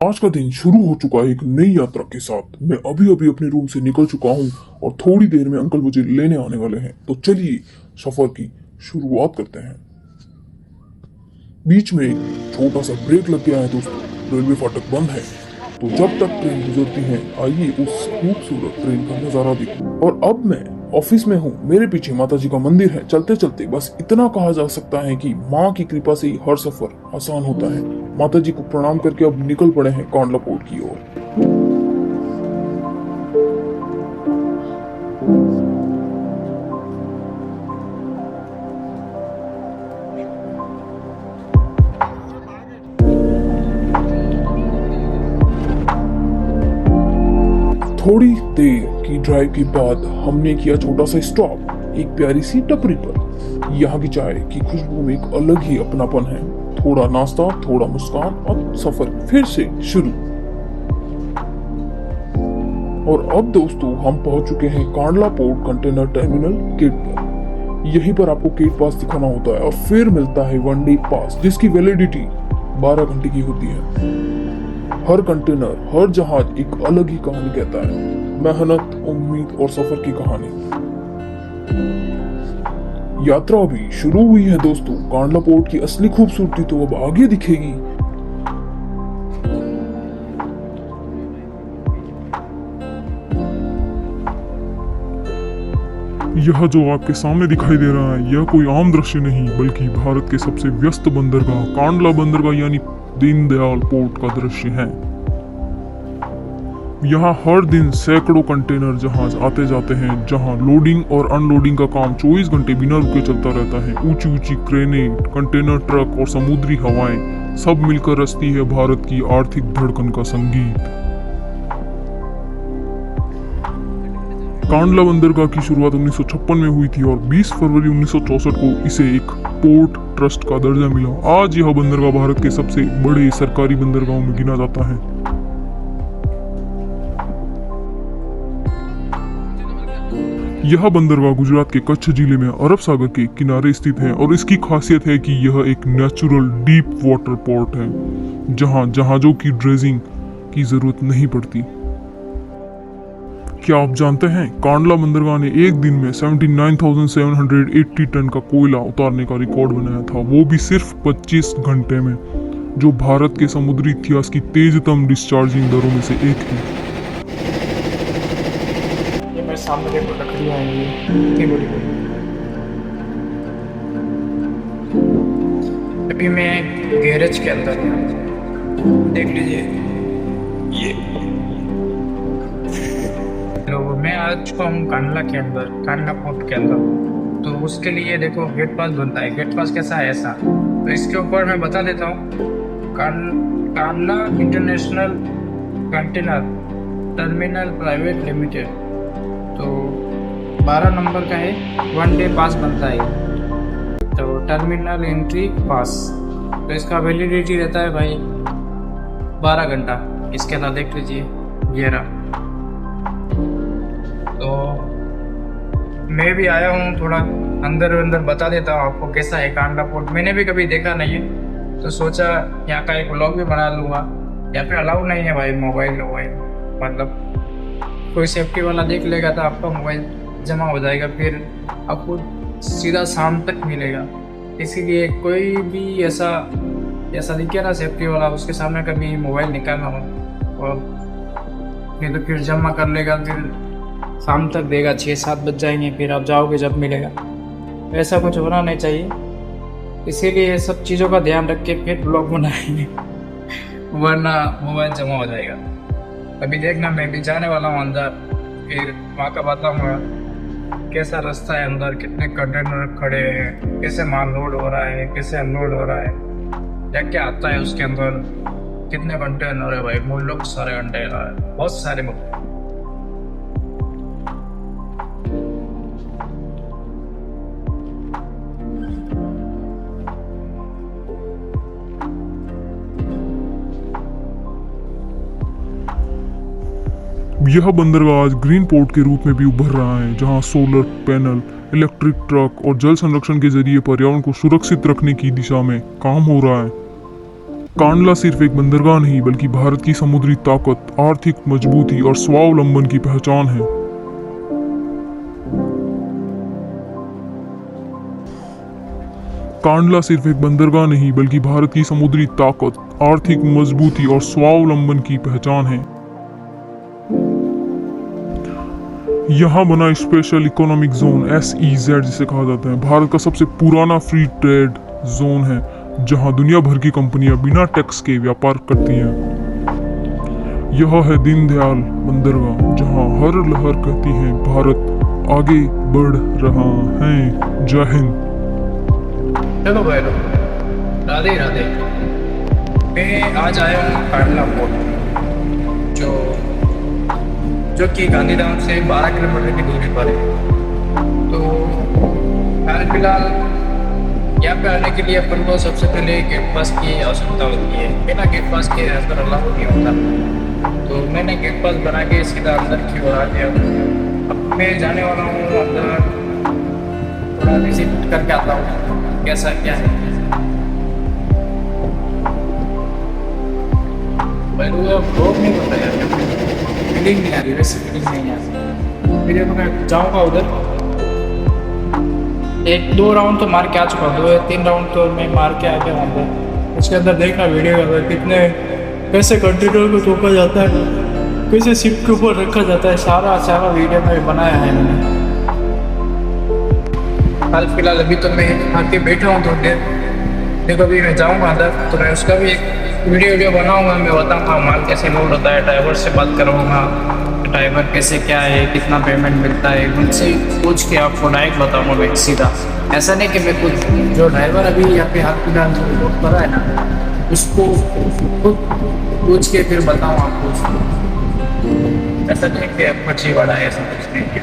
आज का दिन शुरू हो चुका है एक नई यात्रा के साथ। मैं अभी अभी अपने रूम से निकल चुका हूँ और थोड़ी देर में अंकल मुझे लेने आने वाले हैं। तो चलिए सफर की शुरुआत करते हैं। बीच में एक छोटा सा ब्रेक लग गया है दोस्तों। रेलवे फाटक बंद है, तो जब तक ट्रेन गुजरती है आइए उस खूबसूरत ट्रेन का नजारा देखें। और अब मैं ऑफिस में हूँ, मेरे पीछे माता जी का मंदिर है। चलते चलते बस इतना कहा जा सकता है कि माँ की कृपा से ही हर सफर आसान होता है। माता जी को प्रणाम करके अब निकल पड़े हैं कांडला पोर्ट की ओर। थोड़ी देर की ड्राइव के बाद हमने किया छोटा सा स्टॉप एक प्यारी सी टपरी पर। यहाँ की चाय की खुशबू में एक अलग ही अपनापन है। थोड़ा नाश्ता, थोड़ा मुस्कान और सफर फिर से शुरू। और अब दोस्तों हम पहुंच चुके हैं Kandla port container terminal gate पर। यहीं पर आपको गेट पास दिखाना होता है और फिर मिलता है वन डे पास, जिसकी वैलिडिटी 12 घंटे की होती है। हर कंटेनर, हर जहाज एक अलग ही कहानी कहता है। मेहनत, उम्मीद और सफर की कहानी। यात्रा अभी शुरू हुई है दोस्तों। कांडला पोर्ट की असली खूबसूरती तो अब आगे दिखेगी। यह जो आपके सामने दिखाई दे रहा है यह कोई आम दृश्य नहीं बल्कि भारत के सबसे व्यस्त बंदरगाह कांडला बंदरगाह यानी दीनदयाल पोर्ट का दृश्य है। यहाँ हर दिन सैकड़ों कंटेनर जहाज आते जाते हैं, जहाँ लोडिंग और अनलोडिंग का काम 24 घंटे बिना रुके चलता रहता है। ऊंची ऊंची क्रेनें, कंटेनर ट्रक और समुद्री हवाएं सब मिलकर रचती है भारत की आर्थिक धड़कन का संगीत। कांडला बंदरगाह की शुरुआत 1956 में हुई थी और 20 फरवरी 1964 को इसे एक पोर्ट ट्रस्ट का दर्जा मिला। आज यह बंदरगाह भारत के सबसे बड़े सरकारी बंदरगाहों में गिना जाता है। यह बंदरगाह गुजरात के कच्छ जिले में अरब सागर के किनारे स्थित है और इसकी खासियत है कि यह एक नेचुरल डीप वाटर पोर्ट है, जहां जहाजों की ड्रेजिंग की जरूरत नहीं पड़ती। क्या आप जानते हैं कांडला बंदरगाह ने एक दिन में 79,780 टन का कोयला उतारने का रिकॉर्ड बनाया था, वो भी सिर्फ 25 घंटे में, जो भारत के समुद्री इतिहास की तेजतम डिस्चार्जिंग दरों में से एक है। ये मेरे सामने देखो लकड़ियाँ हैं, ये कितनी बड़ी बड़ी। अभी मैं गैरेज के अंदर हूँ, देख लीजिए ये। तो मैं आ चुका हूँ कांडला के अंदर, कांडला पोर्ट के अंदर। तो उसके लिए देखो गेट पास बनता है। गेट पास कैसा है ऐसा, तो इसके ऊपर मैं बता देता हूँ। Kandla international container terminal private limited, तो 12 नंबर का है। वन डे पास बनता है, तो टर्मिनल एंट्री पास। तो इसका वैलिडिटी रहता है भाई 12 घंटा। इसके अंदर देख लीजिए ये रहा। तो मैं भी आया हूँ, थोड़ा अंदर अंदर बता देता हूँ आपको कैसा है कांडला पोर्ट। मैंने भी कभी देखा नहीं है, तो सोचा यहाँ का एक व्लॉग भी बना लूँगा। यहाँ पे अलाउ नहीं है भाई मोबाइल, मतलब कोई सेफ्टी वाला देख लेगा तो आपका मोबाइल जमा हो जाएगा, फिर आपको सीधा शाम तक मिलेगा। इसीलिए कोई भी ऐसा दिखे ना सेफ्टी वाला, उसके सामने कभी मोबाइल निकालना हो और नहीं तो फिर जमा कर लेगा, फिर शाम तक देगा। 6-7 बज जाएंगे, फिर आप जाओगे जब मिलेगा। ऐसा कुछ होना नहीं चाहिए, इसीलिए सब चीज़ों का ध्यान रख के फिर ब्लॉग बनाएंगे, वरना मोबाइल जमा हो जाएगा। अभी देखना मैं भी जाने वाला हूँ अंदर, फिर वहाँ का बताऊँगा कैसा रास्ता है अंदर, कितने कंटेनर खड़े हैं, कैसे माल लोड हो रहा है, कैसे अनलोड हो रहा है, क्या क्या आता है उसके अंदर, कितने कंटेनर है भाई। मुल्क सारे कंटेनर है, बहुत सारे मुल्क। यह बंदरगाह आज ग्रीन पोर्ट के रूप में भी उभर रहा है, जहां सोलर पैनल, इलेक्ट्रिक ट्रक और जल संरक्षण के जरिए पर्यावरण को सुरक्षित रखने की दिशा में काम हो रहा है। कांडला सिर्फ एक बंदरगाह नहीं बल्कि भारत की समुद्री ताकत, आर्थिक मजबूती और स्वावलंबन की पहचान है। कांडला सिर्फ एक बंदरगाह नहीं बल्कि भारत की समुद्री ताकत, आर्थिक मजबूती और स्वावलंबन की पहचान है। यहाँ बना स्पेशल इकोनॉमिक जोन SEZ जिसे कहा जाता है, भारत का सबसे पुराना फ्री ट्रेड जोन है, जहाँ दुनिया भर की कंपनियां बिना टैक्स के व्यापार करती हैं। यह है दीनदयाल बंदरगाह, जहाँ हर लहर कहती है भारत आगे बढ़ रहा है। जय हिंद। चलो भाई लोग, राधे राधे। मैं आज आया हूँ कांडला पोर्ट, जो कि गांधीधाम से 12 किलोमीटर की दूरी पर है। तो हाल फिलहाल यहाँ पे आने के लिए अपन को सबसे पहले गेट पास की आवश्यकता होती है। बिना गेट पास के अंदर अलाउ नहीं होता, तो मैंने गेट पास बना के सीधा अंदर की ओर आ गया। अब मैं जाने वाला हूँ अंदर, थोड़ा विजिट करके आता हूँ कैसा क्या है। भाई वो ब्लॉग नहीं होता यार, फीलिंग नहीं आ रही, वैसे फीलिंग नहीं आ रही। फिर मैं जाऊँगा उधर, 1-2 राउंड तो मार के आ चुका हूँ, 2-3 राउंड तो मैं मार के आ गया वहाँ पर। उसके अंदर देखना वीडियो के अंदर कितने कैसे कंटेनर को तोड़ा जाता है, कैसे शिप के ऊपर रखा जाता है, सारा वीडियो में बनाया है मैंने। हाल फिलहाल अभी तो मैं आके बैठा हूँ थोड़ी देर, देखो अभी मैं जाऊँगा अंदर तो मैं उसका भी एक वीडियो बनाऊँगा। मैं बताऊँगा माल कैसे लोड होता है, ड्राइवर से बात करूँगा, ड्राइवर कैसे क्या है, कितना पेमेंट मिलता है, उनसे पूछ के आपको डायरेक्ट बताऊँगा मैं सीधा। ऐसा नहीं कि मैं कुछ जो ड्राइवर अभी यहाँ पे हाथ फिलहाल जो रिपोर्ट करा है ना, उसको खुद पूछ के फिर बताऊँ आपको। ऐसा नहीं कि फर्जी वाला है, ऐसा कुछ नहीं है।